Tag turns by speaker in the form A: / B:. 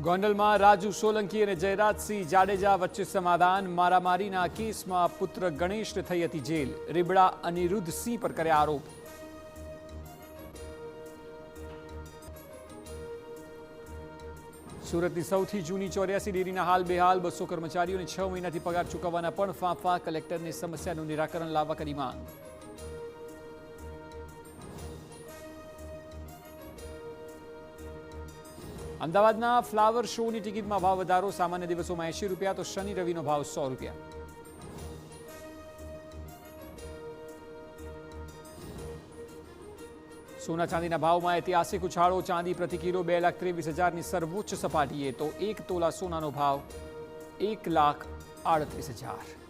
A: ગોંડલમાં રાજુ સોલંકી અને જયરાજસિંહ જાડેજા વચ્ચે સમાધાન. મારામારીના કેસમાં પુત્ર ગણેશને થઈ હતી જેલ. રીબડા અનિરુદ્ધસિંહ પર કર્યા આરોપ. સુરતની સૌથી જૂની 84 ડેરીના હાલ બેહાલ. 200 કર્મચારીઓને 6 મહિનાથી પગાર ચૂકવવાના પણ ફાંફા. કલેક્ટરની સમસ્યાનું નિરાકરણ લાવવા કરી માંગ. અમદાવાદના ફ્લાવર શોની ટિકિટમાં ભાવ વધારો. સામાન્ય દિવસોમાં 80 રૂપિયા તો શનિ રવિનો ભાવ 100 રૂપિયા. સોના ચાંદીના ભાવમાં ઐતિહાસિક ઉછાળો. ચાંદી પ્રતિ કિલો 2,23,000ની સર્વોચ્ચ સપાટીએ તો 1 તોલા સોનાનો ભાવ 1,38,000.